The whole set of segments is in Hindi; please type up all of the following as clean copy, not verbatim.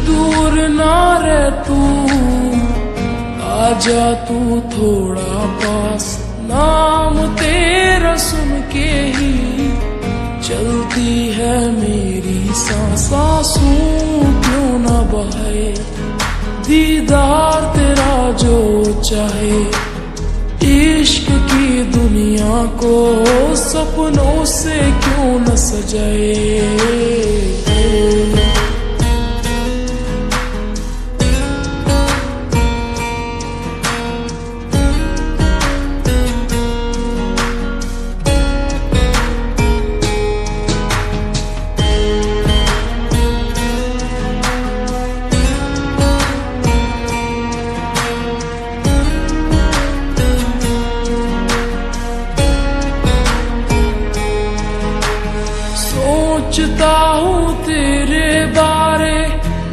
दूर ना रह तू, आजा तू थोड़ा पास। नाम तेरा सुन के ही चलती है मेरी सांस। आंसू क्यों ना बहे, दीदार तेरा जो चाहे। इश्क की दुनिया को सपनों से क्यों न सजाए। सोचता हूँ तेरे बारे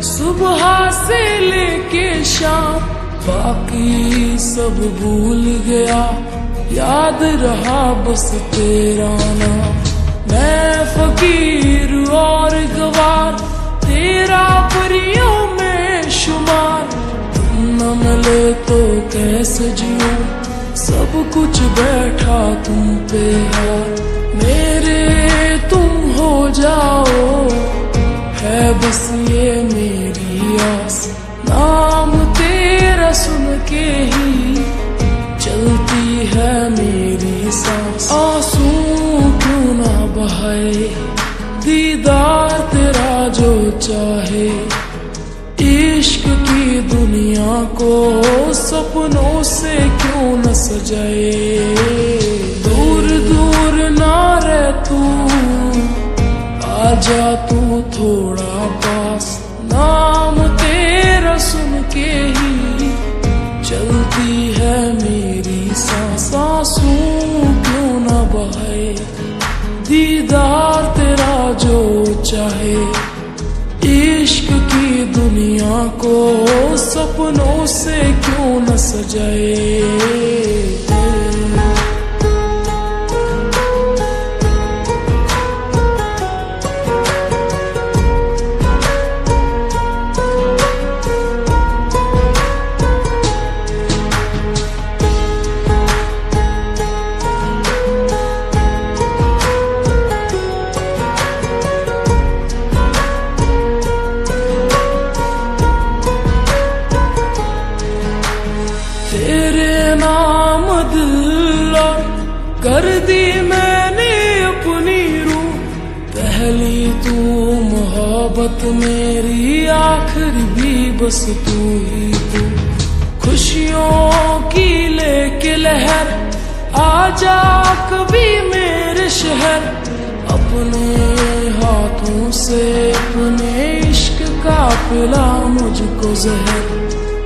सुबह से लेके शाम, बाकी सब भूल गया, याद रहा बस तेरा नाम। मैं फकीर और गवार, तेरा परियों में शुमार। तुम न मिले तो कैसे जीऊं, सब कुछ बैठा तुम पे हार। मेरे तुम हो जाओ, है बस ये मेरी आस। नाम तेरा सुन के ही चलती है मेरी सांस। आंसू क्यों ना बहाए, दीदार तेरा जो चाहे। इश्क की दुनिया को सपनों से क्यों न सजाए। दूर दूर ना रह तू, आजा तू थोड़ा पास। नाम तेरा सुन के ही चलती है मेरी सांस। आंसू क्यों ना बहे, दीदार तेरा जो चाहे। इश्क की दुनिया को सपनों से क्यों न सजाए। तेरे नाम दिल और कर दी मैंने अपनी रूह। पहली तू मोहब्बत मेरी, आखिर भी बस तू ही तू। खुशियों की लेके लहर, आजा कभी मेरे शहर। अपने हाथों से अपने इश्क का पिला मुझको जहर।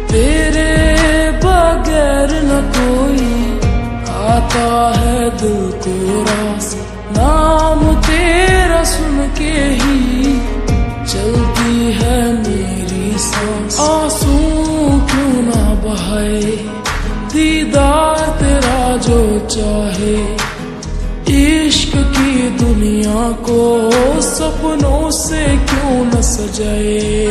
तेरे बगैर न कोई आता है दिल को रास। नाम तेरा सुन के ही चलती है मेरी सांस। आंसू क्यों ना बहाए, दीदार तेरा जो चाहे। इश्क की दुनिया को सपनों से क्यों न सजाए।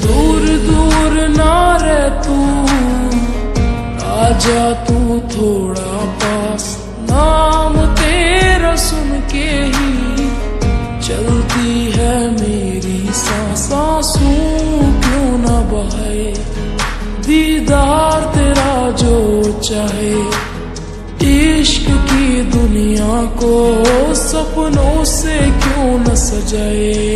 दूर दूर ना रह तू, आजा तू थोड़ा पास। नाम तेरा सुन के ही चलती है मेरी सांस। आंसू क्यों ना बहे, दीदार तेरा जो चाहे। इश्क की दुनिया को सपनों से क्यों न सजाए।